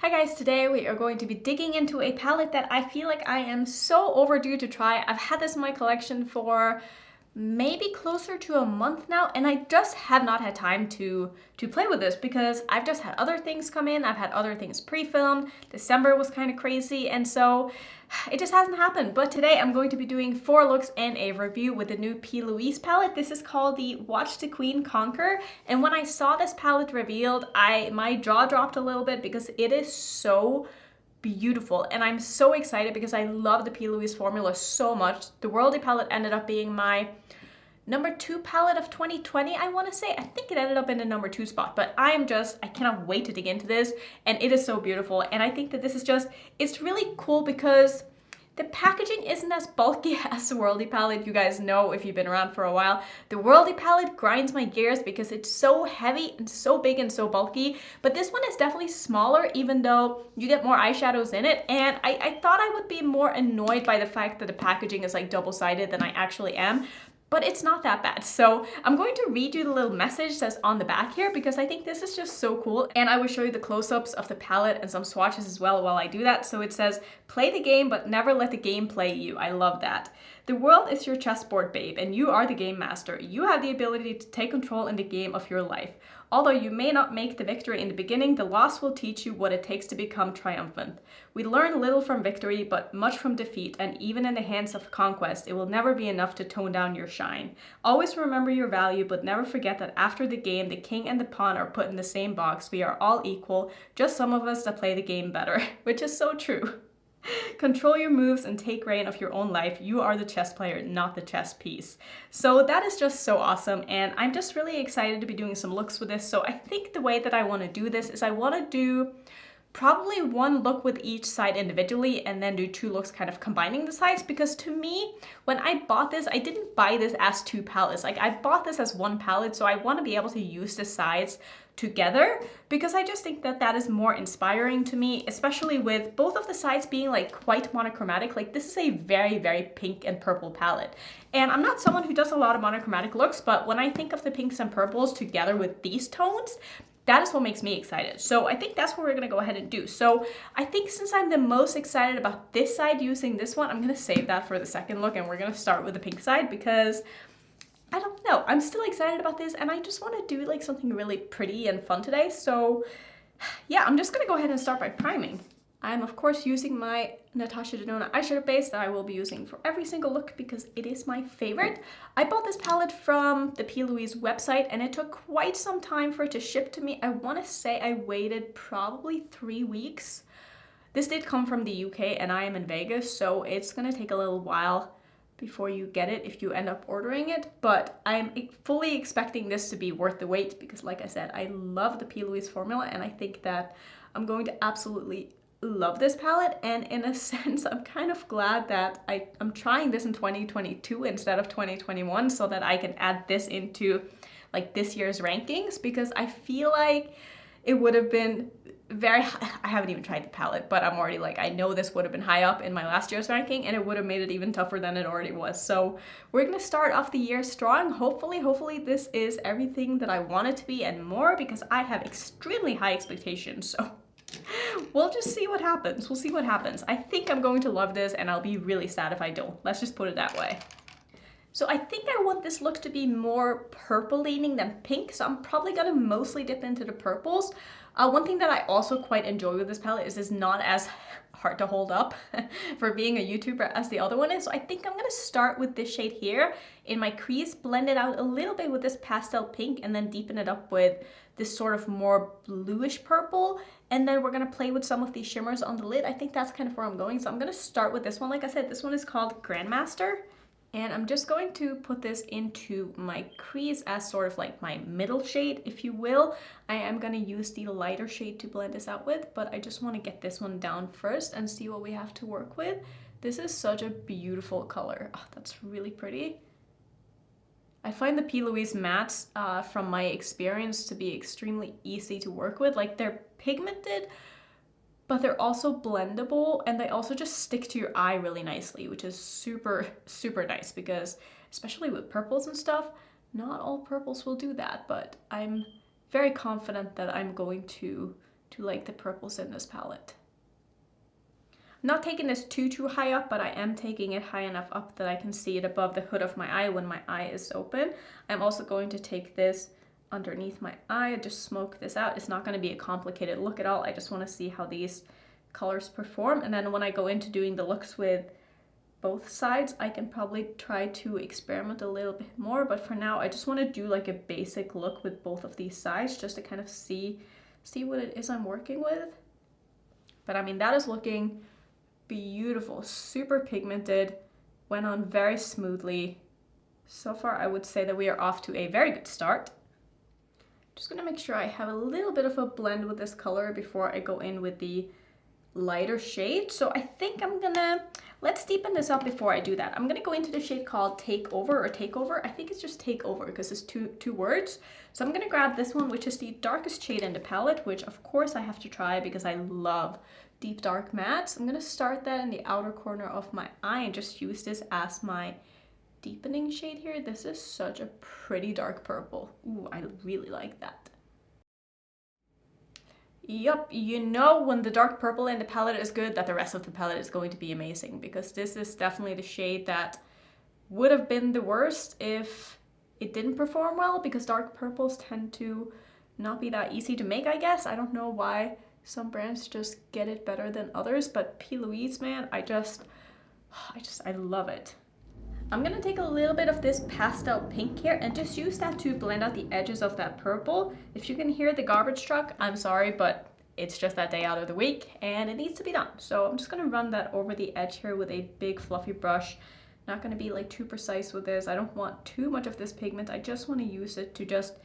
Hi guys, today we are going to be digging into a palette that I feel like I am so overdue to try. I've had this in my collection for maybe closer to a month now, and I just have not had time to play with this because I've just had other things come in. I've had other things pre-filmed. December was kind of crazy, and so it just hasn't happened. But today I'm going to be doing 4 looks and a review with the new Plouise palette. This is called the Watch the Queen Conquer, and when I saw this palette revealed, my jaw dropped a little bit because it is so beautiful, and I'm so excited because I love the Plouise formula so much. The Worldy palette ended up being my number 2 palette of 2020, I want to say. I think it ended up in the number 2 spot, but I cannot wait to dig into this, and it is so beautiful. And I think that this is it's really cool because the packaging isn't as bulky as the Worldy palette. You guys know if you've been around for a while, the Worldy palette grinds my gears because it's so heavy and so big and so bulky, but this one is definitely smaller even though you get more eyeshadows in it, and I thought I would be more annoyed by the fact that the packaging is like double-sided than I actually am. But it's not that bad. So I'm going to read you the little message that's on the back here because I think this is just so cool. And I will show you the close-ups of the palette and some swatches as well while I do that. So it says, play the game, but never let the game play you. I love that. The world is your chessboard, babe, and you are the game master. You have the ability to take control in the game of your life. Although you may not make the victory in the beginning, the loss will teach you what it takes to become triumphant. We learn little from victory, but much from defeat, and even in the hands of conquest, it will never be enough to tone down your shine. Always remember your value, but never forget that after the game, the king and the pawn are put in the same box. We are all equal, just some of us that play the game better, which is so true. Control your moves and take reign of your own life. You are the chess player, not the chess piece. So that is just so awesome, and I'm just really excited to be doing some looks with this. So I think the way that I want to do this is I want to do probably 1 look with each side individually and then do 2 looks kind of combining the sides, because to me, when I bought this, I didn't buy this as 2 palettes. Like, I bought this as 1 palette, so I want to be able to use the sides together because I just think that that is more inspiring to me, especially with both of the sides being like quite monochromatic. Like, this is a very, very pink and purple palette, and I'm not someone who does a lot of monochromatic looks, but when I think of the pinks and purples together with these tones, that is what makes me excited. So I think that's what we're gonna go ahead and do. So I think since I'm the most excited about this side using this one, I'm gonna save that for the second look, and we're gonna start with the pink side because I don't know, I'm still excited about this, and I just want to do like something really pretty and fun today. So yeah, I'm just gonna go ahead and start by priming. I'm of course using my Natasha Denona eyeshadow base that I will be using for every single look because it is my favorite. I bought this palette from the Plouise website, and it took quite some time for it to ship to me. I want to say I waited probably 3 weeks. This did come from the UK, and I am in Vegas, so it's gonna take a little while before you get it if you end up ordering it, but I'm fully expecting this to be worth the wait because, like I said, I love the Plouise formula, and I think that I'm going to absolutely love this palette. And in a sense, I'm kind of glad that I'm trying this in 2022 instead of 2021 so that I can add this into like this year's rankings, because I feel like it would have been I haven't even tried the palette, but I'm already like, I know this would have been high up in my last year's ranking, and it would have made it even tougher than it already was. So we're gonna start off the year strong. Hopefully this is everything that I want it to be and more, because I have extremely high expectations. So we'll just see what happens. We'll see what happens. I think I'm going to love this, and I'll be really sad if I don't. Let's just put it that way. So I think I want this look to be more purple leaning than pink, so I'm probably gonna mostly dip into the purples. One thing that I also quite enjoy with this palette is it's not as hard to hold up for being a YouTuber as the other one is. So I think I'm gonna start with this shade here in my crease, blend it out a little bit with this pastel pink, and then deepen it up with this sort of more bluish purple. And then we're gonna play with some of these shimmers on the lid. I think that's kind of where I'm going. So I'm gonna start with this one. Like I said, this one is called Grandmaster. And I'm just going to put this into my crease as sort of like my middle shade, if you will. I am going to use the lighter shade to blend this out with, but I just want to get this one down first and see what we have to work with. This is such a beautiful color. Oh, that's really pretty. I find the Plouise mattes, from my experience, to be extremely easy to work with. Like, they're pigmented, but they're also blendable, and they also just stick to your eye really nicely, which is super, super nice because, especially with purples and stuff, not all purples will do that, but I'm very confident that I'm going to to like the purples in this palette. I'm not taking this too high up, but I am taking it high enough up that I can see it above the hood of my eye when my eye is open. I'm also going to take this underneath my eye and just smoke this out. It's not going to be a complicated look at all. I just want to see how these colors perform, and then when I go into doing the looks with both sides, I can probably try to experiment a little bit more, but for now I just want to do like a basic look with both of these sides just to kind of see what it is I'm working with. But I mean, that is looking beautiful, super pigmented, went on very smoothly. So far I would say that we are off to a very good start. Just gonna make sure I have a little bit of a blend with this color before I go in with the lighter shade. So I think let's deepen this up before I do that. I'm gonna go into the shade called Takeover. I think it's just Takeover because it's two words. So I'm gonna grab this one, which is the darkest shade in the palette, which of course I have to try because I love deep dark mattes. I'm gonna start that in the outer corner of my eye and just use this as my deepening shade here. This is such a pretty dark purple. Ooh, I really like that. Yup, you know when the dark purple in the palette is good, that the rest of the palette is going to be amazing, because this is definitely the shade that would have been the worst if it didn't perform well, because dark purples tend to not be that easy to make, I guess. I don't know why some brands just get it better than others, but P. Louise, man, I love it. I'm gonna take a little bit of this pastel pink here and just use that to blend out the edges of that purple. If you can hear the garbage truck, I'm sorry, but it's just that day out of the week and it needs to be done. So I'm just gonna run that over the edge here with a big fluffy brush. Not gonna be like too precise with this. I don't want too much of this pigment. I just wanna use it to just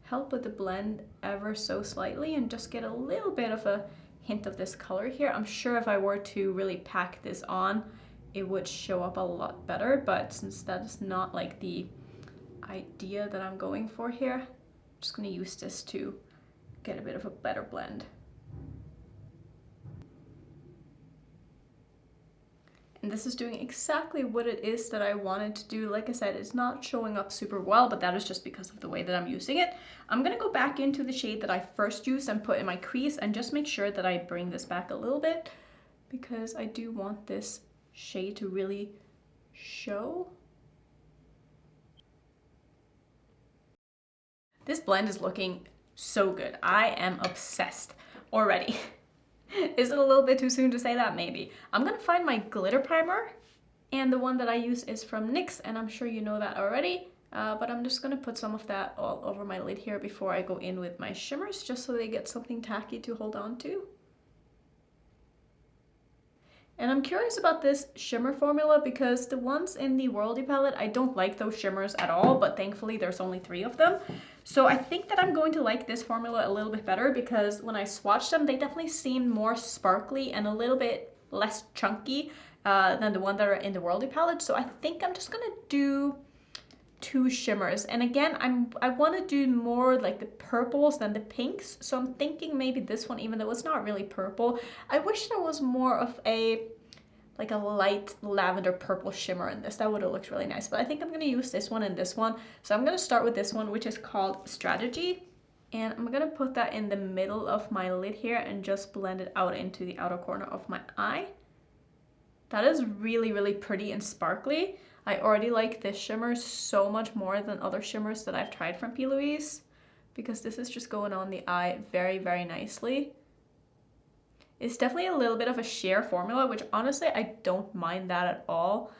help with the blend ever so slightly and just get a little bit of a hint of this color here. I'm sure if I were to really pack this on, it would show up a lot better, but since that is not like the idea that I'm going for here, I'm just gonna use this to get a bit of a better blend. And this is doing exactly what it is that I wanted to do. Like I said, it's not showing up super well, but that is just because of the way that I'm using it. I'm gonna go back into the shade that I first used and put in my crease and just make sure that I bring this back a little bit, because I do want this shade to really show. This blend is looking so good. I am obsessed already. Is it a little bit too soon to say that? Maybe. I'm gonna find my glitter primer, and the one that I use is from NYX, and I'm sure you know that already, but I'm just gonna put some of that all over my lid here before I go in with my shimmers, just so they get something tacky to hold on to. And I'm curious about this shimmer formula because the ones in the Worldy palette, I don't like those shimmers at all, but thankfully there's only 3 of them. So I think that I'm going to like this formula a little bit better, because when I swatched them, they definitely seem more sparkly and a little bit less chunky than the one that are in the Worldy palette. So I think I'm just gonna do 2 shimmers. And again, I want to do more like the purples than the pinks. So I'm thinking maybe this one, even though it's not really purple, I wish there was more of a like a light lavender purple shimmer in this. That would have looked really nice. But I think I'm going to use this one and this one. So I'm going to start with this one, which is called Strategy. And I'm going to put that in the middle of my lid here and just blend it out into the outer corner of my eye. That is really, really pretty and sparkly. I already like this shimmer so much more than other shimmers that I've tried from P. Louise, because this is just going on the eye very, very nicely. It's definitely a little bit of a sheer formula, which honestly, I don't mind that at all.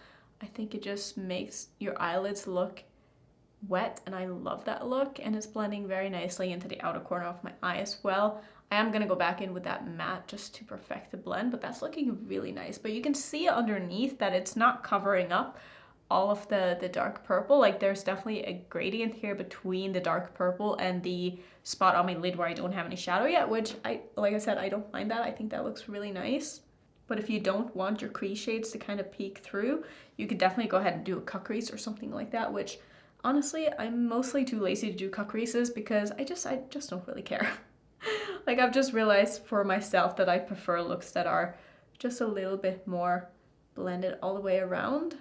I think it just makes your eyelids look wet, and I love that look, and it's blending very nicely into the outer corner of my eye as well. I am gonna go back in with that matte just to perfect the blend, but that's looking really nice. But you can see underneath that it's not covering up all of the dark purple. Like there's definitely a gradient here between the dark purple and the spot on my lid where I don't have any shadow yet, which like I said, I don't mind that. I think that looks really nice. But if you don't want your crease shades to kind of peek through, you could definitely go ahead and do a cut crease or something like that, which honestly, I'm mostly too lazy to do cut creases because I just don't really care. Like I've just realized for myself that I prefer looks that are just a little bit more blended all the way around.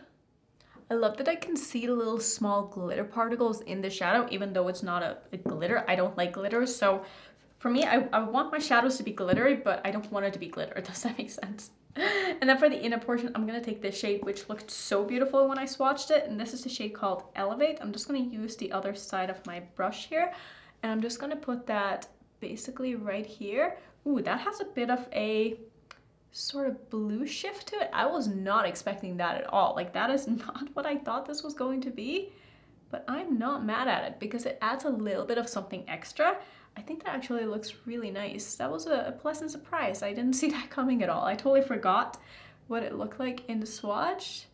I love that I can see the little small glitter particles in the shadow, even though it's not a glitter. I don't like glitter, so For me, I want my shadows to be glittery, but I don't want it to be glitter. Does that make sense? And then for the inner portion, I'm going to take this shade, which looked so beautiful when I swatched it. And this is the shade called Elevate. I'm just going to use the other side of my brush here. And I'm just going to put that basically right here. Ooh, that has a bit of a sort of blue shift to it. I was not expecting that at all. Like, that is not what I thought this was going to be. But I'm not mad at it because it adds a little bit of something extra. I think that actually looks really nice. That was a pleasant surprise. I didn't see that coming at all. I totally forgot what it looked like in the swatch.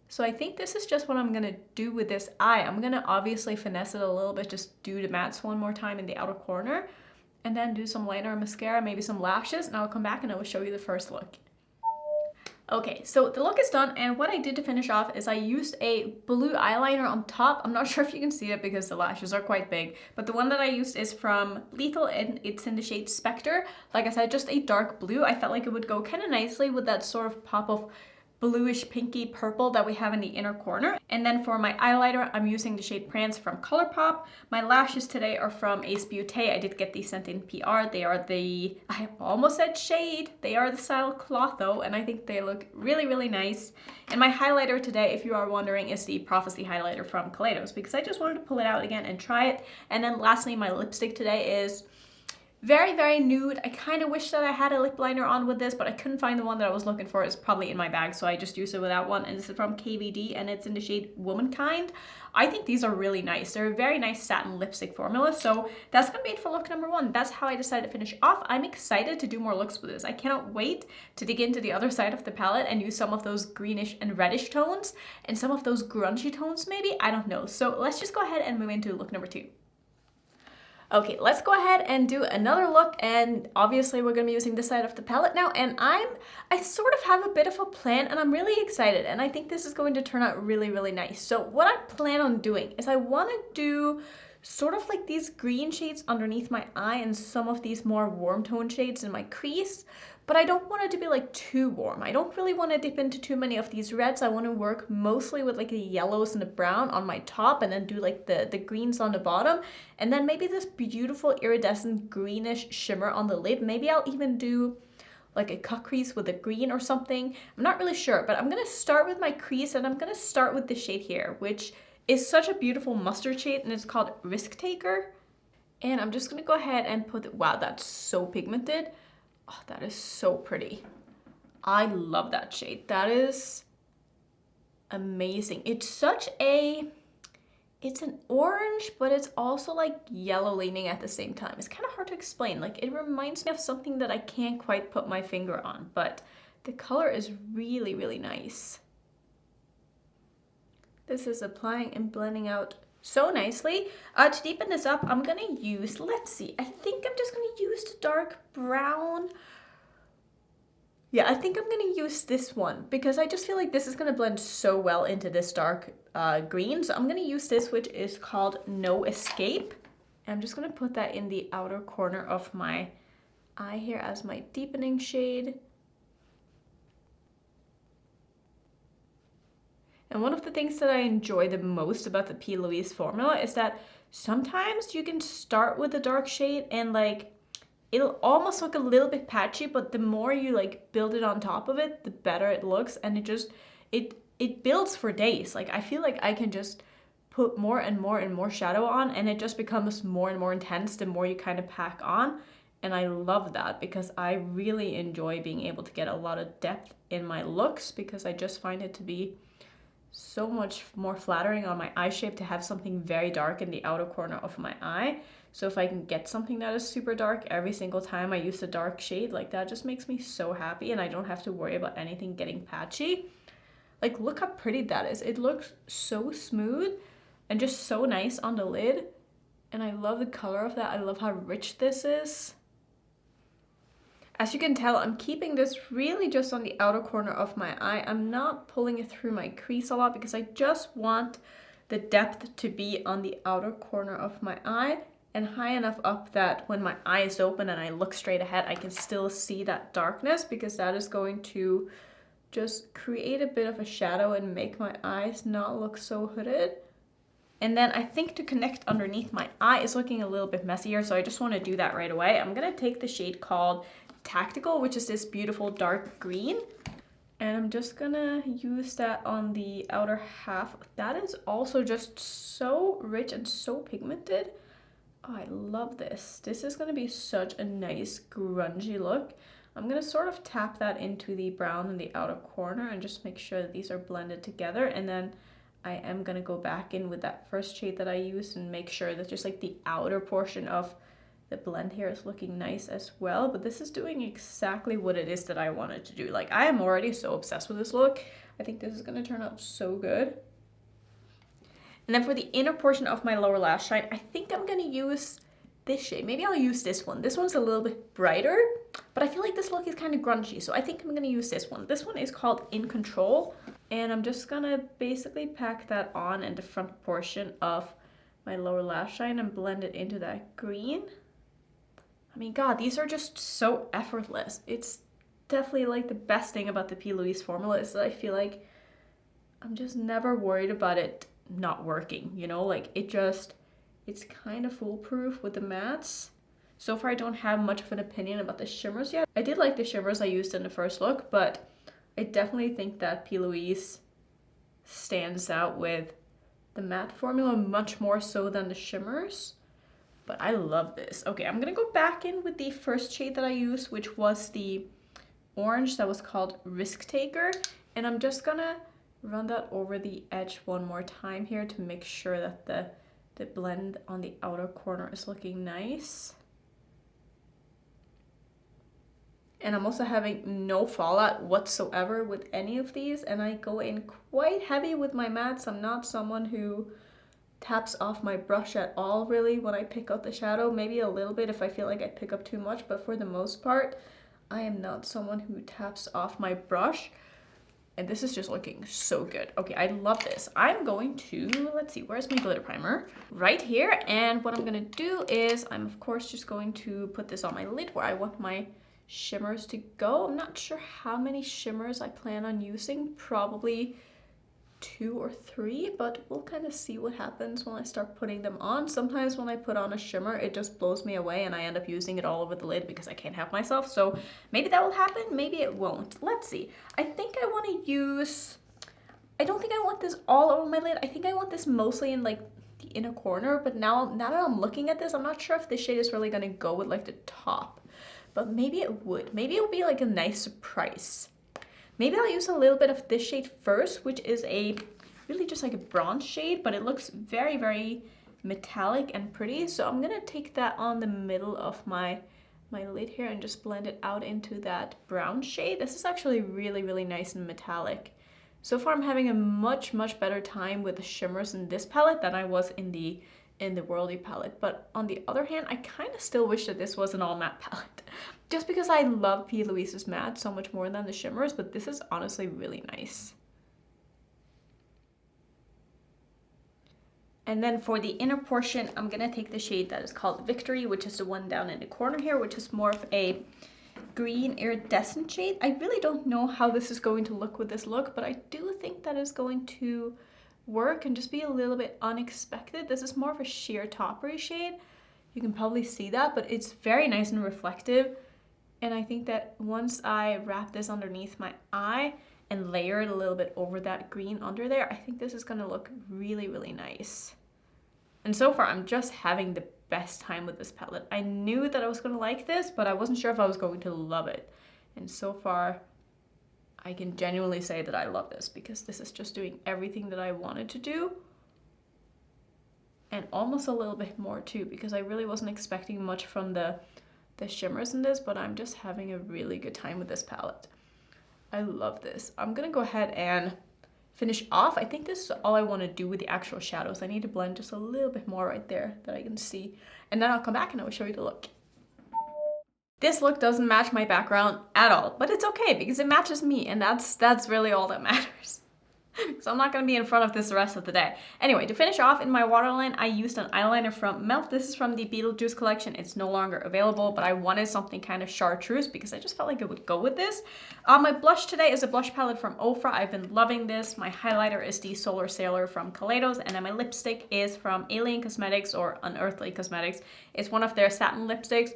So I think this is just what I'm gonna do with this eye. I'm gonna obviously finesse it a little bit, just do the mattes one more time in the outer corner, and then do some liner and mascara, maybe some lashes, and I'll come back and I will show you the first look. Okay, so the look is done, and what I did to finish off is I used a blue eyeliner on top. I'm not sure if you can see it because the lashes are quite big, but the one that I used is from Lethal, and it's in the shade Spectre. Like I said, just a dark blue. I felt like it would go kind of nicely with that sort of pop of bluish pinky purple that we have in the inner corner. And then for my eyeliner, I'm using the shade Prance from ColourPop. My lashes today are from Ace Beauté. I did get these sent in PR. They are the, I almost said shade, they are the style Clotho, and I think they look really, really nice. And my highlighter today, if you are wondering, is the Prophecy highlighter from Kaleidos, because I just wanted to pull it out again and try it. And then lastly, my lipstick today is very, very nude. I kind of wish that I had a lip liner on with this, but I couldn't find the one that I was looking for. It's probably in my bag, so I just used it with that one. And this is from KVD, and it's in the shade Womankind. I think these are really nice. They're a very nice satin lipstick formula, so that's gonna be it for look number one. That's how I decided to finish off. I'm excited to do more looks with this. I cannot wait to dig into the other side of the palette and use some of those greenish and reddish tones, and some of those grungy tones maybe, I don't know. So let's just go ahead and move into look number two. Okay, let's go ahead and do another look, and obviously we're gonna be using this side of the palette now, and I sort of have a bit of a plan, and I'm really excited, and I think this is going to turn out really, really nice. So what I plan on doing is I wanna do sort of like these green shades underneath my eye and some of these more warm tone shades in my crease, but I don't want it to be like too warm. I don't really want to dip into too many of these reds. I want to work mostly with like the yellows and the brown on my top, and then do like the greens on the bottom, and then maybe this beautiful iridescent greenish shimmer on the lid. Maybe I'll even do like a cut crease with a green or something. I'm not really sure, but I'm gonna start with my crease, and I'm gonna start with the shade here, which is such a beautiful mustard shade, and it's called Risk Taker. And I'm just gonna go ahead and put it, wow, that's so pigmented. Oh, that is so pretty. I love that shade. That is amazing. It's such a, it's an orange, but it's also like yellow leaning at the same time. It's kind of hard to explain. Like, it reminds me of something that I can't quite put my finger on, but the color is really, really nice. This is applying and blending out so nicely. To deepen this up, I'm gonna use, let's see, I think I'm just gonna use the dark brown. Yeah, I think I'm gonna use this one because I just feel like this is gonna blend so well into this dark green. So I'm gonna use this, which is called No Escape. And I'm just gonna put that in the outer corner of my eye here as my deepening shade. And one of the things that I enjoy the most about the P. Louise formula is that sometimes you can start with a dark shade and like it'll almost look a little bit patchy, but the more you like build it on top of it, the better it looks, and it builds for days. Like, I feel like I can just put more and more and more shadow on, and it just becomes more and more intense the more you kind of pack on. And I love that because I really enjoy being able to get a lot of depth in my looks, because I just find it to be so much more flattering on my eye shape to have something very dark in the outer corner of my eye. So if I can get something that is super dark every single time I use a dark shade, like, that just makes me so happy, and I don't have to worry about anything getting patchy. Like, look how pretty that is. It looks so smooth and just so nice on the lid, and I love the color of that. I love how rich this is. As you can tell, I'm keeping this really just on the outer corner of my eye. I'm not pulling it through my crease a lot because I just want the depth to be on the outer corner of my eye and high enough up that when my eye is open and I look straight ahead, I can still see that darkness, because that is going to just create a bit of a shadow and make my eyes not look so hooded. And then I think to connect underneath my eye is looking a little bit messier, so I just want to do that right away. I'm going to take the shade called Tactical, which is this beautiful dark green. And I'm just going to use that on the outer half. That is also just so rich and so pigmented. Oh, I love this. This is going to be such a nice grungy look. I'm going to sort of tap that into the brown in the outer corner and just make sure that these are blended together. And then I am going to go back in with that first shade that I used and make sure that just like the outer portion of the blend here is looking nice as well. But this is doing exactly what it is that I wanted to do. Like, I am already so obsessed with this look. I think this is going to turn out so good. And then for the inner portion of my lower lash line, I think I'm going to use this shade. Maybe I'll use this one. This one's a little bit brighter, but I feel like this look is kind of grungy, so I think I'm going to use this one. This one is called In Control, and I'm just going to basically pack that on in the front portion of my lower lash line and blend it into that green. I mean, God, these are just so effortless. It's definitely like the best thing about the P. Louise formula is that I feel like I'm just never worried about it not working, you know? Like, it's kind of foolproof with the mattes. So far I don't have much of an opinion about the shimmers yet. I did like the shimmers I used in the first look, but I definitely think that P. Louise stands out with the matte formula much more so than the shimmers. But I love this. Okay, I'm gonna go back in with the first shade that I used, which was the orange that was called Risk Taker. And I'm just gonna run that over the edge one more time here to make sure that the blend on the outer corner is looking nice. And I'm also having no fallout whatsoever with any of these, and I go in quite heavy with my mattes. I'm not someone who taps off my brush at all really when I pick out the shadow. Maybe a little bit if I feel like I pick up too much, but for the most part I am not someone who taps off my brush. And this is just looking so good. Okay, I love this. I'm going to, let's see, where's my glitter primer? Right here. And what I'm gonna do is I'm of course just going to put this on my lid where I want my shimmers to go. I'm not sure how many shimmers I plan on using, probably 2 or 3, but we'll kind of see what happens when I start putting them on. Sometimes when I put on a shimmer, it just blows me away and I end up using it all over the lid because I can't help myself. So maybe that will happen, maybe it won't. Let's see. I think I want to use, I don't think I want this all over my lid. I think I want this mostly in like the inner corner, but now that I'm looking at this, I'm not sure if this shade is really going to go with like the top, but maybe it would. Maybe it would be like a nice surprise. Maybe I'll use a little bit of this shade first, which is a really just like a bronze shade, but it looks very, very metallic and pretty. So I'm gonna take that on the middle of my lid here and just blend it out into that brown shade. This is actually really, really nice and metallic. So far I'm having a much, much better time with the shimmers in this palette than I was in the Worldy palette. But on the other hand, I kind of still wish that this was an all matte palette. Just because I love P. Louise's matte so much more than the shimmers, but this is honestly really nice. And then for the inner portion, I'm gonna take the shade that is called Victory, which is the one down in the corner here, which is more of a green iridescent shade. I really don't know how this is going to look with this look, but I do think that is going to work and just be a little bit unexpected. This is more of a sheer toppery shade. You can probably see that, but it's very nice and reflective. And I think that once I wrap this underneath my eye and layer it a little bit over that green under there, I think this is gonna look really, really nice. And so far, I'm just having the best time with this palette. I knew that I was gonna like this, but I wasn't sure if I was going to love it. And so far, I can genuinely say that I love this because this is just doing everything that I wanted to do. And almost a little bit more too, because I really wasn't expecting much from the shimmers in this, but I'm just having a really good time with this palette. I love this. I'm gonna go ahead and finish off. I think this is all I want to do with the actual shadows. I need to blend just a little bit more right there that I can see. And then I'll come back and I will show you the look. This look doesn't match my background at all, but it's okay because it matches me, and that's really all that matters. So I'm not going to be in front of this the rest of the day. Anyway, to finish off in my waterline, I used an eyeliner from Melt. This is from the Beetlejuice collection. It's no longer available, but I wanted something kind of chartreuse because I just felt like it would go with this. My blush today is a blush palette from Ofra. I've been loving this. My highlighter is the Solar Sailor from Kaleidos, and then my lipstick is from Alien Cosmetics or Unearthly Cosmetics. It's one of their satin lipsticks.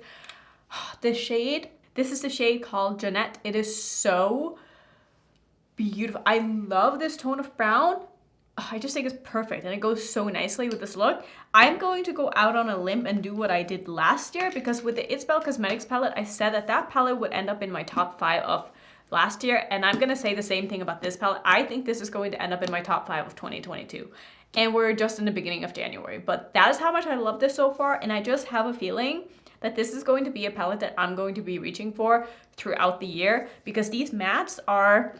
This is the shade called Jeanette. It is so beautiful. I love this tone of brown. I just think it's perfect and it goes so nicely with this look. I'm going to go out on a limb and do what I did last year, because with the It's Belle Cosmetics palette, I said that that palette would end up in my top 5 of last year, and I'm gonna say the same thing about this palette. I think this is going to end up in my top 5 of 2022, and we're just in the beginning of January, but that is how much I love this so far, and I just have a feeling that this is going to be a palette that I'm going to be reaching for throughout the year, because these mattes are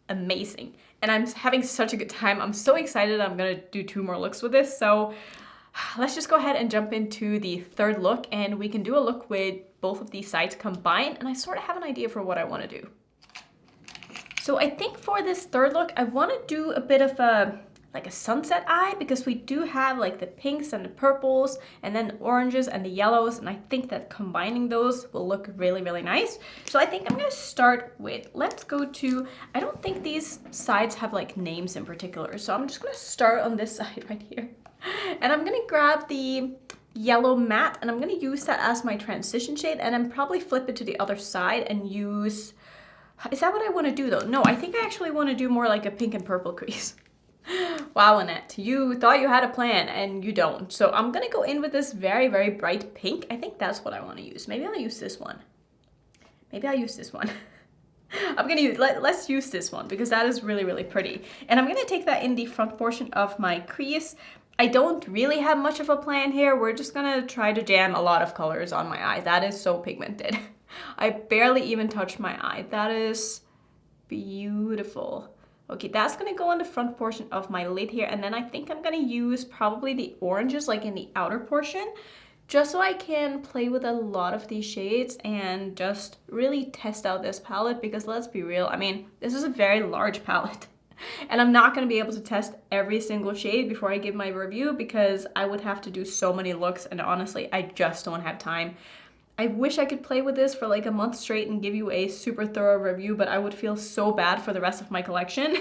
amazing and I'm having such a good time. I'm so excited. I'm gonna do 2 more looks with this, so let's just go ahead and jump into the third look, and we can do a look with both of these sides combined, and I sort of have an idea for what I want to do. So I think for this third look, I want to do a bit of a sunset eye, because we do have like the pinks and the purples and then the oranges and the yellows, and I think that combining those will look really, really nice. So I think I'm gonna start with, let's go to, I don't think these sides have like names in particular, so I'm just gonna start on this side right here. And I'm gonna grab the yellow matte, and I'm gonna use that as my transition shade, and then probably flip it to the other side and use, is that what I wanna do though? No, I think I actually wanna do more like a pink and purple crease. Wow, Annette, you thought you had a plan and you don't. So I'm gonna go in with this very, very bright pink. I think that's what I want to use. Maybe I'll use this one. Maybe I'll use this one. I'm gonna use, let's use this one because that is really, really pretty. And I'm gonna take that in the front portion of my crease. I don't really have much of a plan here. We're just gonna try to jam a lot of colors on my eye. That is so pigmented. I barely even touched my eye. That is beautiful. Okay, that's gonna go on the front portion of my lid here, and then I think I'm gonna use probably the oranges like in the outer portion, just so I can play with a lot of these shades and just really test out this palette, because let's be real, I mean, this is a very large palette. And I'm not gonna be able to test every single shade before I give my review, because I would have to do so many looks, and honestly, I just don't have time. I wish I could play with this for like a month straight and give you a super thorough review, but I would feel so bad for the rest of my collection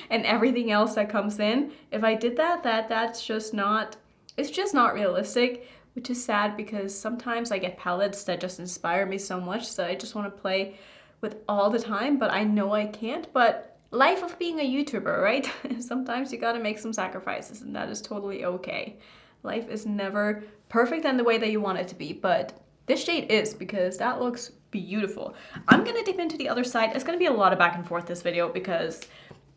and everything else that comes in. If I did that, that's just not, it's just not realistic, which is sad, because sometimes I get palettes that just inspire me so much that I just want to play with all the time, but I know I can't. But life of being a YouTuber, right? Sometimes you gotta make some sacrifices, and that is totally okay. Life is never perfect in the way that you want it to be, but this shade is, because that looks beautiful. I'm gonna dip into the other side. It's gonna be a lot of back and forth this video, because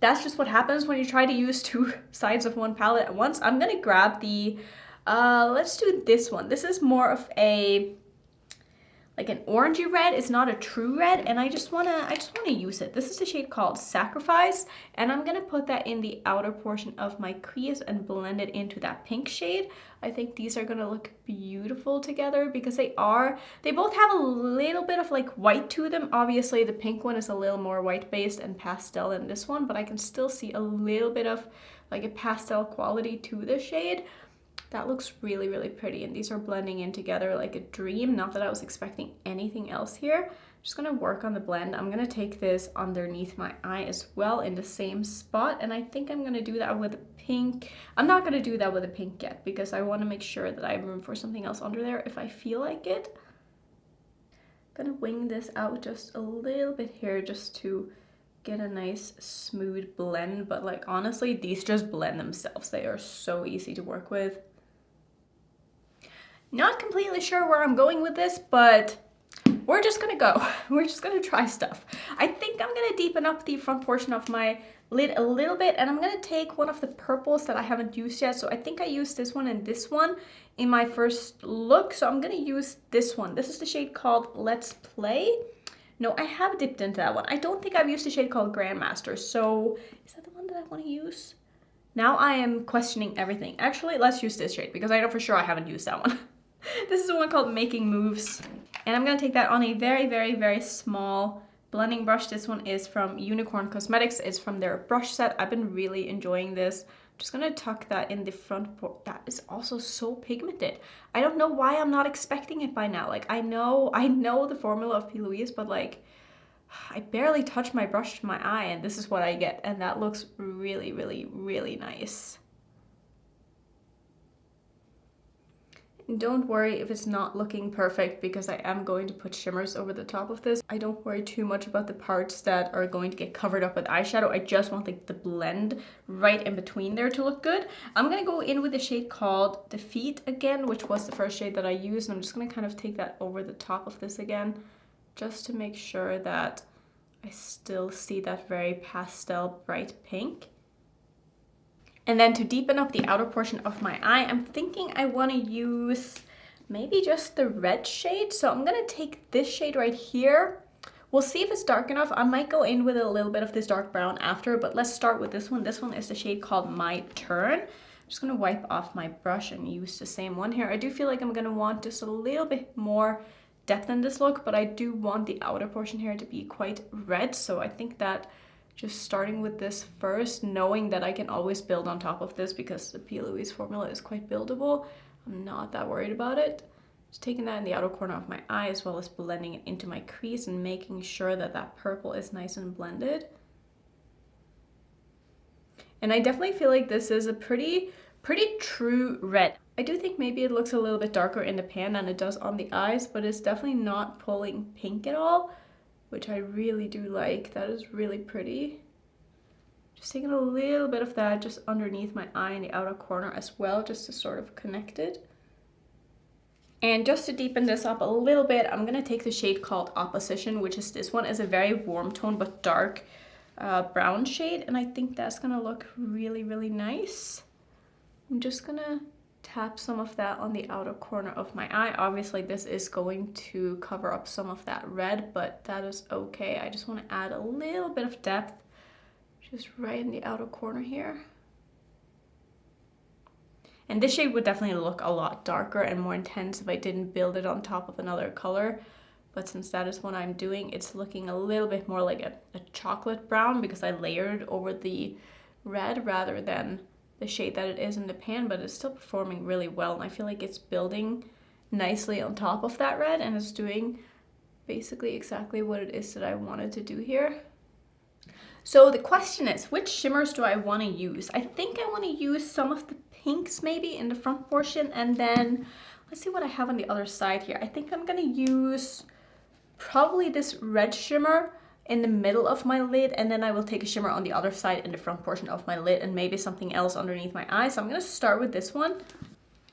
that's just what happens when you try to use 2 sides of one palette at once. I'm gonna grab the, let's do this one. This is more of a, like an orangey red. It's not a true red, and I just wanna use it. This is a shade called Sacrifice, and I'm gonna put that in the outer portion of my crease and blend it into that pink shade. I think these are gonna look beautiful together, because they both have a little bit of like white to them. Obviously the pink one is a little more white based and pastel than this one, but I can still see a little bit of like a pastel quality to the shade. That looks really, really pretty, and these are blending in together like a dream. Not that I was expecting anything else here. I'm just gonna work on the blend. I'm gonna take this underneath my eye as well in the same spot, and I think I'm gonna do that with a pink. I'm not gonna do that with a pink yet, because I wanna make sure that I have room for something else under there if I feel like it. I'm gonna wing this out just a little bit here just to get a nice smooth blend, but like honestly, these just blend themselves. They are so easy to work with. Not completely sure where I'm going with this, but we're just gonna go. We're just gonna try stuff. I think I'm gonna deepen up the front portion of my lid a little bit, and I'm gonna take one of the purples that I haven't used yet. So I think I used this one and this one in my first look. So I'm gonna use this one. This is the shade called Let's Play. No, I have dipped into that one. I don't think I've used a shade called Grandmaster. So is that the one that I wanna use? Now I am questioning everything. Actually, let's use this shade, because I know for sure I haven't used that one. This is the one called Making Moves, and I'm gonna take that on a very, very, very small blending brush. This one is from Unicorn Cosmetics. It's from their brush set. I've been really enjoying this. I'm just gonna tuck that in the front. That is also so pigmented. I don't know why I'm not expecting it by now. Like I know the formula of P. Louise, but like I barely touch my brush to my eye and this is what I get. And that looks really, really, really nice. Don't worry if it's not looking perfect because I am going to put shimmers over the top of this. I don't worry too much about the parts that are going to get covered up with eyeshadow. I just want the blend right in between there to look good. I'm going to go in with a shade called Defeat again, which was the first shade that I used. And I'm just going to kind of take that over the top of this again, just to make sure that I still see that very pastel bright pink. And then to deepen up the outer portion of my eye, I'm thinking I want to use maybe just the red shade. So I'm going to take this shade right here. We'll see if it's dark enough. I might go in with a little bit of this dark brown after, but let's start with this one. This one is the shade called My Turn. I'm just going to wipe off my brush and use the same one here. I do feel like I'm going to want just a little bit more depth in this look, but I do want the outer portion here to be quite red. So I think that just starting with this first, knowing that I can always build on top of this because the P. Louise formula is quite buildable, I'm not that worried about it. Just taking that in the outer corner of my eye as well as blending it into my crease and making sure that that purple is nice and blended. And I definitely feel like this is a pretty true red. I do think maybe it looks a little bit darker in the pan than it does on the eyes, but it's definitely not pulling pink at all, which I really do like. That is really pretty. Just taking a little bit of that just underneath my eye in the outer corner as well, just to sort of connect it. And just to deepen this up a little bit, I'm gonna take the shade called Opposition, which is this one. Is a very warm tone but dark brown shade, and I think that's gonna look really, really nice. I'm just gonna tap some of that on the outer corner of my eye. Obviously this is going to cover up some of that red, but that is okay. I just want to add a little bit of depth just right in the outer corner here. And this shade would definitely look a lot darker and more intense if I didn't build it on top of another color, but since that is what I'm doing, it's looking a little bit more like a chocolate brown because I layered over the red rather than the shade that it is in the pan, but it's still performing really well, and I feel like it's building nicely on top of that red, and it's doing basically exactly what it is that I wanted to do here. So the question is, which shimmers do I want to use? I think I want to use some of the pinks maybe in the front portion, and then let's see what I have on the other side here. I think I'm gonna use probably this red shimmer in the middle of my lid, and then I will take a shimmer on the other side in the front portion of my lid, and maybe something else underneath my eye. So I'm gonna start with this one.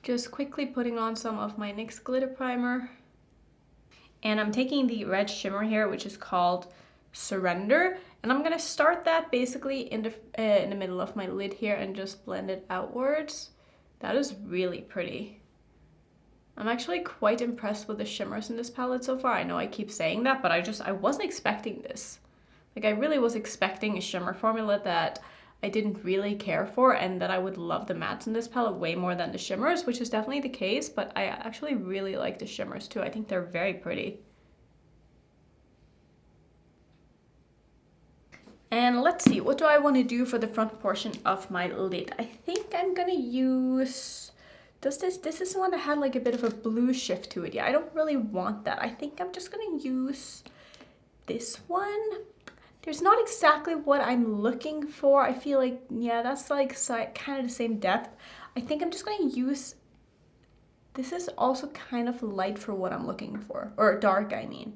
Just quickly putting on some of my NYX glitter primer. And I'm taking the red shimmer here, which is called Surrender. And I'm gonna start that basically in the middle of my lid here and just blend it outwards. That is really pretty. I'm actually quite impressed with the shimmers in this palette so far. I know I keep saying that, but I wasn't expecting this. Like I really was expecting a shimmer formula that I didn't really care for, and that I would love the mattes in this palette way more than the shimmers, which is definitely the case, but I actually really like the shimmers too. I think they're very pretty. And let's see, what do I want to do for the front portion of my lid? I think I'm gonna use... This is the one that had like a bit of a blue shift to it. Yeah, I don't really want that. I think I'm just gonna use this one. There's not exactly what I'm looking for. I feel like, yeah, that's like kind of the same depth. I think I'm just gonna use, this is also kind of light for what I'm looking for, or dark, I mean.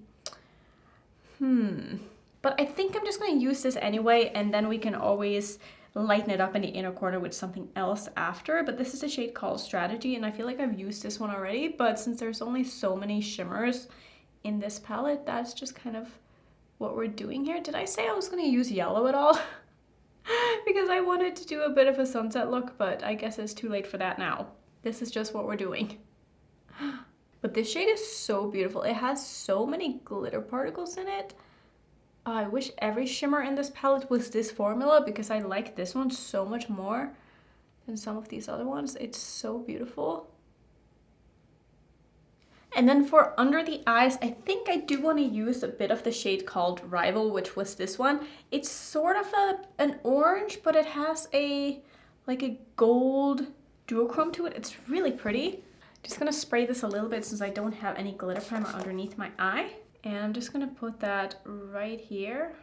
But I think I'm just gonna use this anyway, and then we can always lighten it up in the inner corner with something else after. But this is a shade called Strategy, and I feel like I've used this one already, but since there's only so many shimmers in this palette, that's just kind of what we're doing here. Did I say I was going to use yellow at all? Because I wanted to do a bit of a sunset look, but I guess it's too late for that now. This is just what we're doing. But this shade is so beautiful. It has so many glitter particles in it. I wish every shimmer in this palette was this formula, because I like this one so much more than some of these other ones. It's so beautiful. And then for under the eyes, I think I do want to use a bit of the shade called Rival, which was this one. It's sort of an orange, but it has like a gold duochrome to it. It's really pretty. Just gonna spray this a little bit since I don't have any glitter primer underneath my eye. And I'm just gonna put that right here.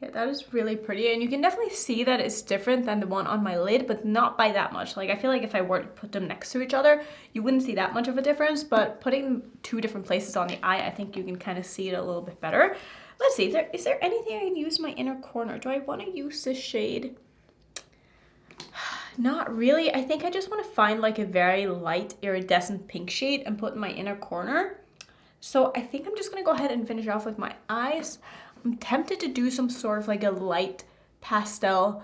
Yeah, that is really pretty, and you can definitely see that it's different than the one on my lid, but not by that much. Like, I feel like if I were to put them next to each other, you wouldn't see that much of a difference, but putting them two different places on the eye, I think you can kind of see it a little bit better. Let's see, is there anything I can use in my inner corner? Do I want to use this shade? Not really. I think I just want to find like a very light iridescent pink shade and put in my inner corner. So I think I'm just gonna go ahead and finish off with my eyes. I'm tempted to do some sort of like a light pastel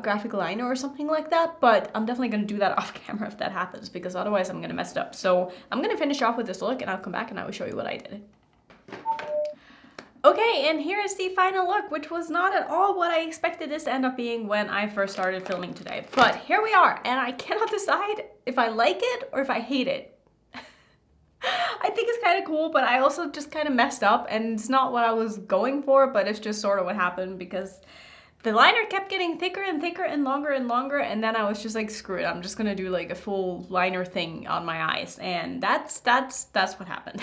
graphic liner or something like that, but I'm definitely gonna do that off camera if that happens, because otherwise I'm gonna mess it up. So I'm gonna finish off with this look and I'll come back and I will show you what I did. Okay, and here is the final look, which was not at all what I expected this to end up being when I first started filming today. But here we are, and I cannot decide if I like it or if I hate it. I think it's kind of cool, but I also just kind of messed up, and it's not what I was going for, but it's just sort of what happened because the liner kept getting thicker and thicker and longer, and then I was just like, screw it, I'm just gonna do like a full liner thing on my eyes, and that's what happened.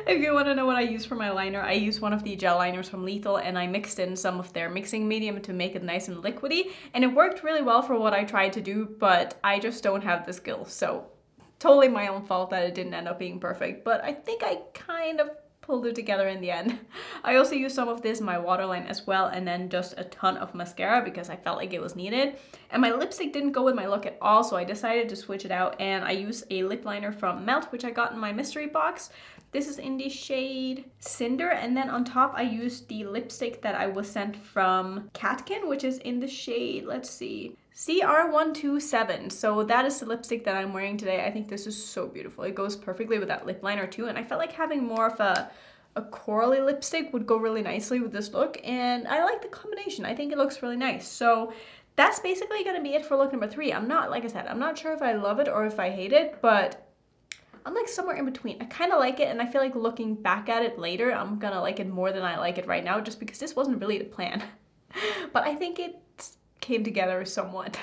If you want to know what I use for my liner, I use one of the gel liners from Lethal, and I mixed in some of their mixing medium to make it nice and liquidy, and it worked really well for what I tried to do, but I just don't have the skill, so totally my own fault that it didn't end up being perfect, but I think I kind of pulled it together in the end. I also used some of this in my waterline as well, and then just a ton of mascara because I felt like it was needed. And my lipstick didn't go with my look at all, so I decided to switch it out, and I used a lip liner from Melt, which I got in my mystery box. This is in the shade Cinder, and then on top I used the lipstick that I was sent from Catkin, which is in the shade, let's see, CR127. So that is the lipstick that I'm wearing today. I think this is so beautiful. It goes perfectly with that lip liner too, and I felt like having more of a corally lipstick would go really nicely with this look, and I like the combination. I think it looks really nice. So that's basically gonna be it for look number 3. Like I said, I'm not sure if I love it or if I hate it, but I'm like somewhere in between. I kind of like it, and I feel like looking back at it later, I'm gonna like it more than I like it right now, just because this wasn't really the plan. But I think it came together somewhat.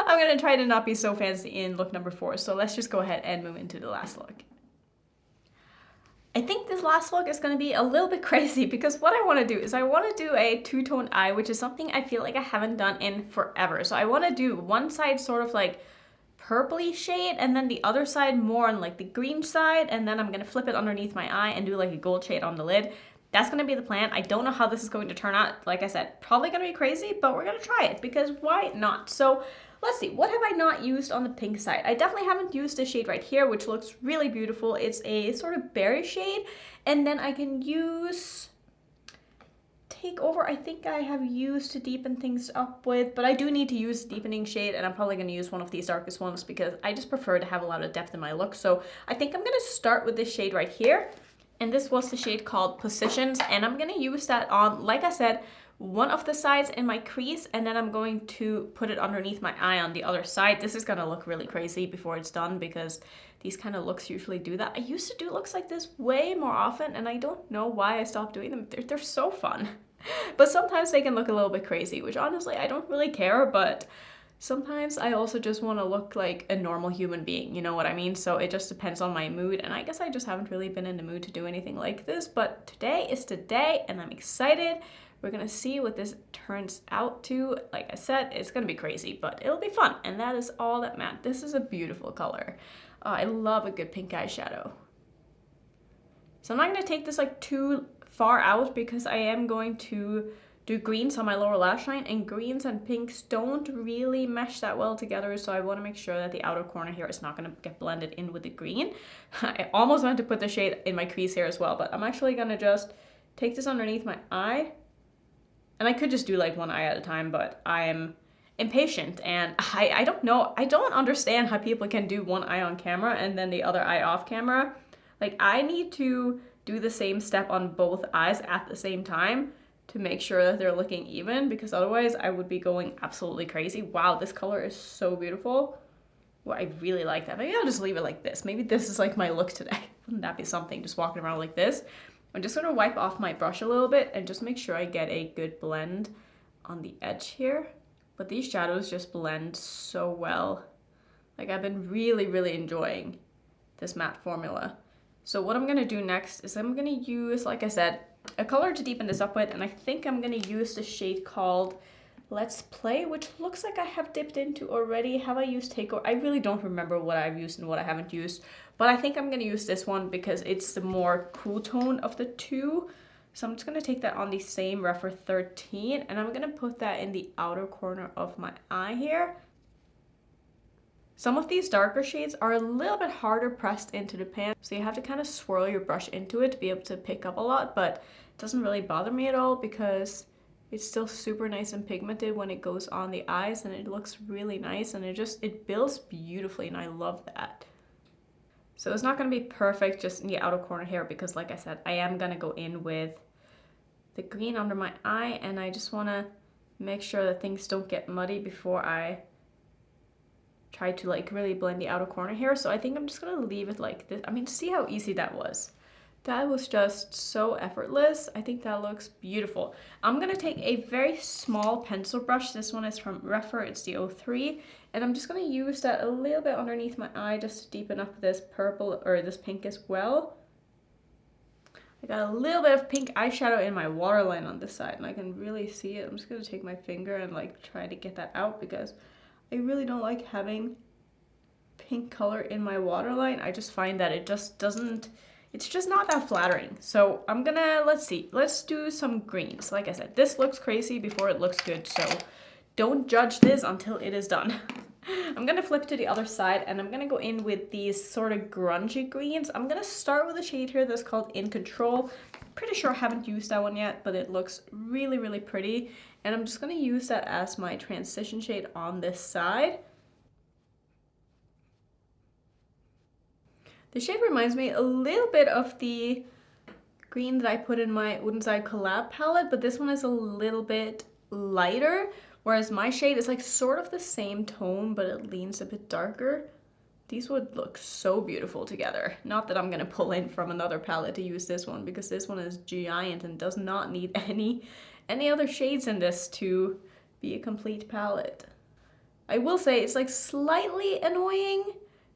I'm gonna try to not be so fancy in look number 4, so let's just go ahead and move into the last look. I think this last look is going to be a little bit crazy because what I want to do is I want to do a two-tone eye, which is something I feel like I haven't done in forever. So I want to do one side sort of like purpley shade, and then the other side more on like the green side, and then I'm going to flip it underneath my eye and do like a gold shade on the lid. That's going to be the plan. I don't know how this is going to turn out. Like I said, probably going to be crazy, but we're going to try it because why not? So let's see, what have I not used on the pink side? I definitely haven't used this shade right here, which looks really beautiful. It's a sort of berry shade, and then I can use Takeover. I think I have used to deepen things up with, but I do need to use a deepening shade, and I'm probably going to use one of these darkest ones because I just prefer to have a lot of depth in my look. So I think I'm going to start with this shade right here, and this was the shade called Positions, and I'm going to use that on, like I said, one of the sides in my crease, and then I'm going to put it underneath my eye on the other side. This is going to look really crazy before it's done because these kind of looks usually do that. I used to do looks like this way more often, and I don't know why I stopped doing them. They're so fun. But sometimes they can look a little bit crazy, which honestly I don't really care, but sometimes I also just want to look like a normal human being, you know what I mean? So it just depends on my mood, and I guess I just haven't really been in the mood to do anything like this, but today is the day, and I'm excited. We're gonna see what this turns out to. Like I said, it's gonna be crazy, but it'll be fun, and that is all that matters. This is a beautiful color. I love a good pink eyeshadow. So I'm not gonna take this like too far out because I am going to do greens on my lower lash line, and greens and pinks don't really mesh that well together, so I want to make sure that the outer corner here is not going to get blended in with the green. I almost went to put the shade in my crease here as well, but I'm actually going to just take this underneath my eye, and I could just do like one eye at a time, but I'm impatient, and I don't know, I don't understand how people can do one eye on camera and then the other eye off camera. Like, I need to do the same step on both eyes at the same time to make sure that they're looking even, because otherwise I would be going absolutely crazy. Wow, this color is so beautiful. Well, I really like that. Maybe I'll just leave it like this. Maybe this is like my look today. Wouldn't that be something, just walking around like this? I'm just gonna wipe off my brush a little bit and just make sure I get a good blend on the edge here. But these shadows just blend so well. Like, I've been really, really enjoying this matte formula. So what I'm gonna do next is I'm gonna use, like I said, a color to deepen this up with, and I think I'm gonna use the shade called Let's Play, which looks like I have dipped into already. Have I used Takeover? I really don't remember what I've used and what I haven't used, but I think I'm gonna use this one because it's the more cool tone of the two. So I'm just gonna take that on the same Rephr 13, and I'm gonna put that in the outer corner of my eye here. Some of these darker shades are a little bit harder pressed into the pan, so you have to kind of swirl your brush into it to be able to pick up a lot, but it doesn't really bother me at all because it's still super nice and pigmented when it goes on the eyes, and it looks really nice, and it builds beautifully, and I love that. So it's not going to be perfect just in the outer corner here because, like I said, I am going to go in with the green under my eye, and I just want to make sure that things don't get muddy before I try to like really blend the outer corner here. So I think I'm just gonna leave it like this. I mean, see how easy that was. That was just so effortless. I think that looks beautiful. I'm gonna take a very small pencil brush. This one is from Rephr, it's the 03. And I'm just gonna use that a little bit underneath my eye just to deepen up this purple or this pink as well. I got a little bit of pink eyeshadow in my waterline on this side and I can really see it. I'm just gonna take my finger and like try to get that out because I really don't like having pink color in my waterline. I just find that it just doesn't, it's just not that flattering. So I'm gonna, let's do some greens. Like I said, this looks crazy before it looks good, so don't judge this until it is done. I'm gonna flip to the other side and I'm gonna go in with these sort of grungy greens. I'm gonna start with a shade here that's called In Control. Pretty sure I haven't used that one yet, but it looks really, really pretty. And I'm just gonna use that as my transition shade on this side. The shade reminds me a little bit of the green that I put in my Udenside collab palette, but this one is a little bit lighter, whereas my shade is like sort of the same tone, but it leans a bit darker. These would look so beautiful together. Not that I'm gonna pull in from another palette to use this one because this one is giant and does not need any other shades in this to be a complete palette. I will say it's like slightly annoying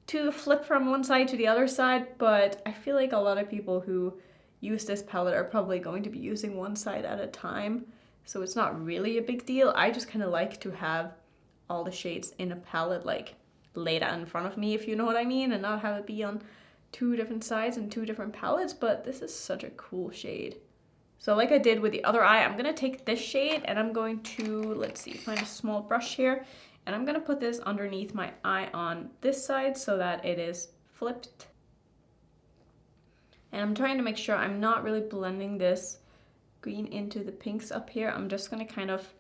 to flip from one side to the other side, but I feel like a lot of people who use this palette are probably going to be using one side at a time, so it's not really a big deal. I just kind of like to have all the shades in a palette like laid out in front of me, if you know what I mean, and not have it be on two different sides and two different palettes, but this is such a cool shade. So like I did with the other eye, I'm gonna take this shade and I'm going to, let's see, find a small brush here, and I'm gonna put this underneath my eye on this side so that it is flipped. And I'm trying to make sure I'm not really blending this green into the pinks up here. I'm just gonna kind of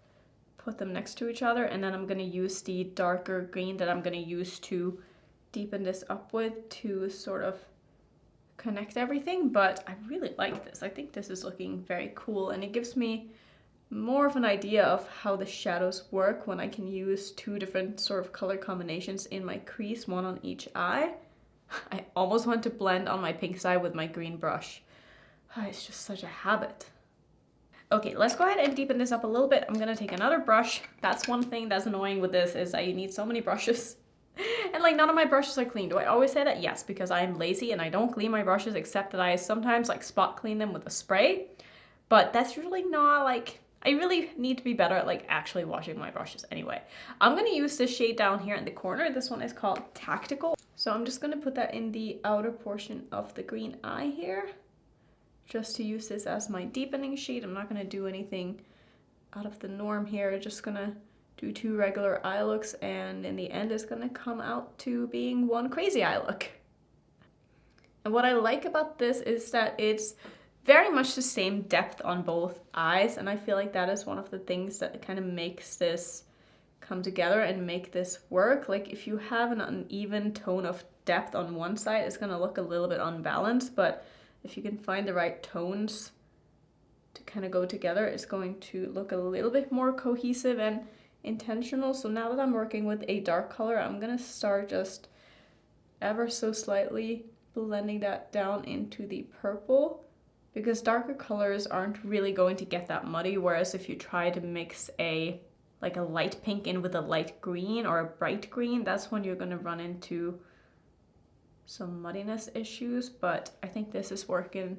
put them next to each other, and then I'm gonna use the darker green that I'm gonna use to deepen this up with to sort of connect everything. But I really like this. I think this is looking very cool, and it gives me more of an idea of how the shadows work when I can use two different sort of color combinations in my crease, one on each eye. I almost want to blend on my pink side with my green brush. It's just such a habit. Okay, let's go ahead and deepen this up a little bit. I'm gonna take another brush. That's one thing that's annoying with this is I need so many brushes. And like none of my brushes are clean. Do I always say that? Yes, because I am lazy and I don't clean my brushes except that I sometimes like spot clean them with a spray. But that's really not like, I really need to be better at like actually washing my brushes anyway. I'm gonna use this shade down here in the corner. This one is called Tactical. So I'm just gonna put that in the outer portion of the green eye here, just to use this as my deepening shade. I'm not gonna do anything out of the norm here. Just gonna do two regular eye looks, and in the end it's gonna come out to being one crazy eye look. And what I like about this is that it's very much the same depth on both eyes, and I feel like that is one of the things that kind of makes this come together and make this work. Like if you have an uneven tone of depth on one side, it's gonna look a little bit unbalanced, but if you can find the right tones to kind of go together, it's going to look a little bit more cohesive and intentional. So now that I'm working with a dark color, I'm gonna start just ever so slightly blending that down into the purple, because darker colors aren't really going to get that muddy, whereas if you try to mix a light pink in with a light green or a bright green, that's when you're going to run into some muddiness issues. But I think this is working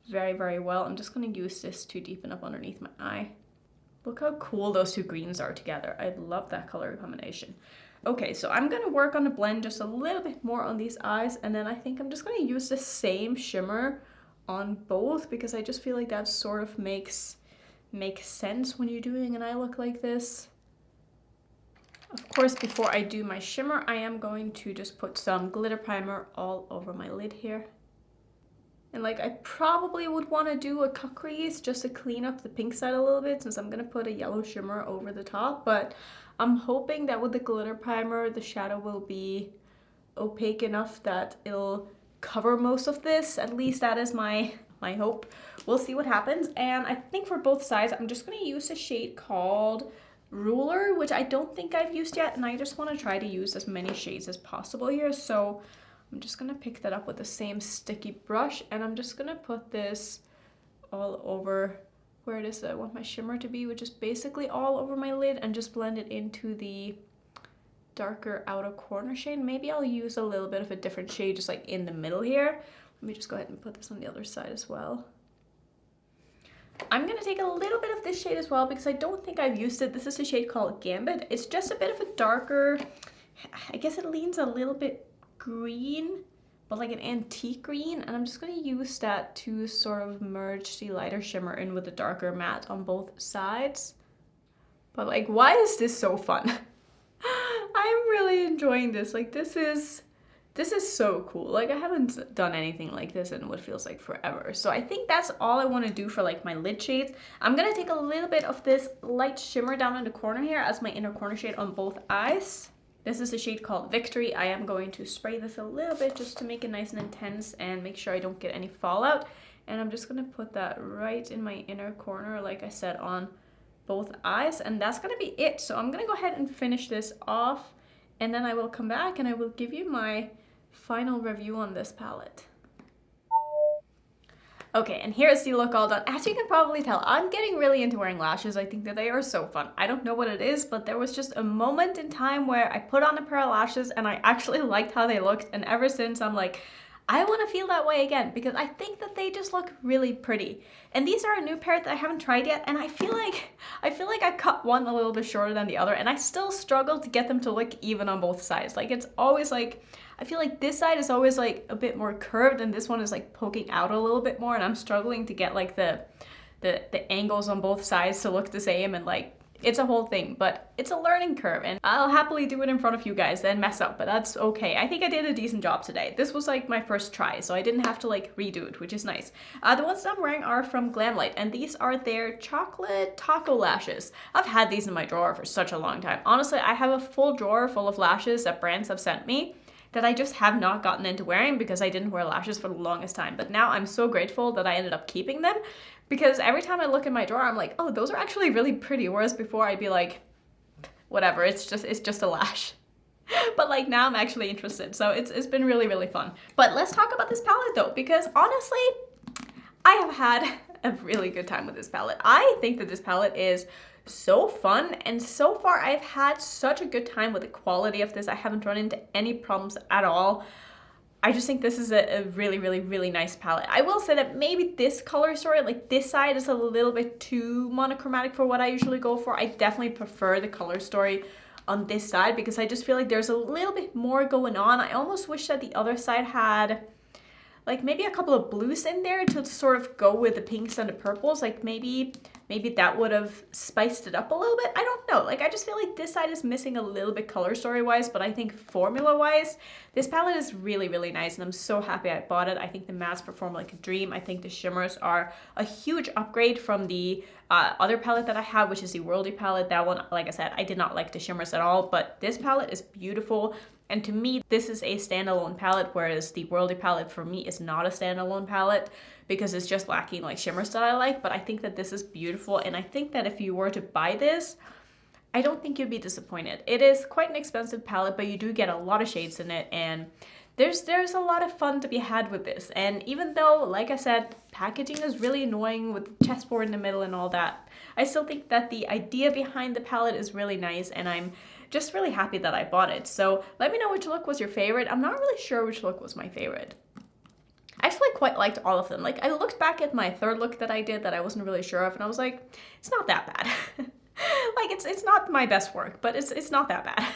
very, very well. I'm just going to use this to deepen up underneath my eye. Look how cool those two greens are together. I love that color combination. Okay, so I'm gonna work on the blend just a little bit more on these eyes, and then I think I'm just gonna use the same shimmer on both, because I just feel like that sort of makes sense when you're doing an eye look like this. Of course, before I do my shimmer, I am going to just put some glitter primer all over my lid here. And like, I probably would want to do a cut crease just to clean up the pink side a little bit, since I'm gonna put a yellow shimmer over the top, but I'm hoping that with the glitter primer, the shadow will be opaque enough that it'll cover most of this. At least that is my hope. We'll see what happens. And I think for both sides, I'm just gonna use a shade called Ruler, which I don't think I've used yet, and I just want to try to use as many shades as possible here. So I'm just gonna pick that up with the same sticky brush, and I'm just gonna put this all over where it is that I want my shimmer to be, which is basically all over my lid, and just blend it into the darker outer corner shade. Maybe I'll use a little bit of a different shade just like in the middle here. Let me just go ahead and put this on the other side as well. I'm gonna take a little bit of this shade as well, because I don't think I've used it. This is a shade called Gambit. It's just a bit of a darker, I guess it leans a little bit green, but like an antique green, and I'm just going to use that to sort of merge the lighter shimmer in with the darker matte on both sides. But like, why is this so fun? I'm really enjoying this. Like, this is so cool. Like, I haven't done anything like this in what feels like forever. So I think that's all I want to do for like my lid shades. I'm going to take a little bit of this light shimmer down in the corner here as my inner corner shade on both eyes. This is a shade called Victory. I am going to spray this a little bit just to make it nice and intense and make sure I don't get any fallout. And I'm just gonna put that right in my inner corner, like I said, on both eyes. And that's gonna be it. So I'm gonna go ahead and finish this off, and then I will come back and I will give you my final review on this palette. Okay, and here's the look all done. As you can probably tell, I'm getting really into wearing lashes. I think that they are so fun. I don't know what it is, but there was just a moment in time where I put on a pair of lashes and I actually liked how they looked. And ever since, I'm like, I want to feel that way again, because I think that they just look really pretty. And these are a new pair that I haven't tried yet, and I feel like I cut one a little bit shorter than the other, and I still struggle to get them to look even on both sides. Like, it's always like, I feel like this side is always like a bit more curved, and this one is like poking out a little bit more, and I'm struggling to get like the angles on both sides to look the same, and like, it's a whole thing, but it's a learning curve, and I'll happily do it in front of you guys, then mess up, but that's okay. I think I did a decent job today. This was like my first try, so I didn't have to like redo it, which is nice. The ones that I'm wearing are from Ringlight, and these are their chocolate taco lashes. I've had these in my drawer for such a long time. Honestly, I have a full drawer full of lashes that brands have sent me that I just have not gotten into wearing because I didn't wear lashes for the longest time. But now I'm so grateful that I ended up keeping them, because every time I look in my drawer, I'm like, oh, those are actually really pretty. Whereas before I'd be like, whatever, it's just a lash. But like, now I'm actually interested. So it's been really, really fun. But let's talk about this palette though, because honestly, I have had a really good time with this palette. I think that this palette is so fun, and so far I've had such a good time with the quality of this. I haven't run into any problems at all. I just think this is a really, really, really nice palette. I will say that maybe this color story, like this side, is a little bit too monochromatic for what I usually go for. I definitely prefer the color story on this side, because I just feel like there's a little bit more going on. I almost wish that the other side had like maybe a couple of blues in there to sort of go with the pinks and the purples. Like maybe that would have spiced it up a little bit. I don't know. Like, I just feel like this side is missing a little bit color story wise, but I think formula wise, this palette is really, really nice, and I'm so happy I bought it. I think the mattes perform like a dream. I think the shimmers are a huge upgrade from the other palette that I have, which is the Worldy palette. That one, like I said, I did not like the shimmers at all, but this palette is beautiful. And to me, this is a standalone palette, whereas the Worldy palette for me is not a standalone palette, because it's just lacking like shimmers that I like. But I think that this is beautiful, and I think that if you were to buy this, I don't think you'd be disappointed. It is quite an expensive palette, but you do get a lot of shades in it, and there's a lot of fun to be had with this. And even though, like I said, packaging is really annoying with the chessboard in the middle and all that, I still think that the idea behind the palette is really nice, and I'm just really happy that I bought it. So let me know which look was your favorite. I'm not really sure which look was my favorite. I actually quite liked all of them. Like, I looked back at my third look that I did that I wasn't really sure of, and I was like, it's not that bad. Like, it's not my best work, but it's not that bad.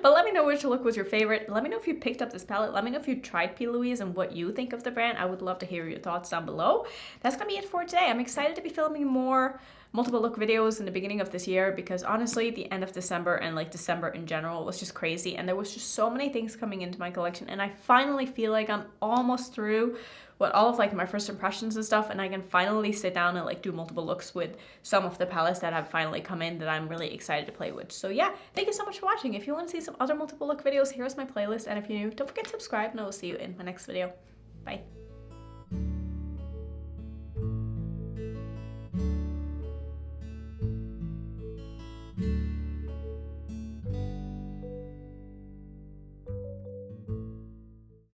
But let me know which look was your favorite. Let me know if you picked up this palette. Let me know if you tried P. Louise and what you think of the brand. I would love to hear your thoughts down below. That's gonna be it for today. I'm excited to be filming more multiple look videos in the beginning of this year, because honestly the end of December and like December in general was just crazy, and there was just so many things coming into my collection, and I finally feel like I'm almost through what all of like my first impressions and stuff, and I can finally sit down and like do multiple looks with some of the palettes that have finally come in that I'm really excited to play with. So yeah, thank you so much for watching. If you want to see some other multiple look videos, here's my playlist, and if you're new, don't forget to subscribe, and I will see you in my next video. Bye.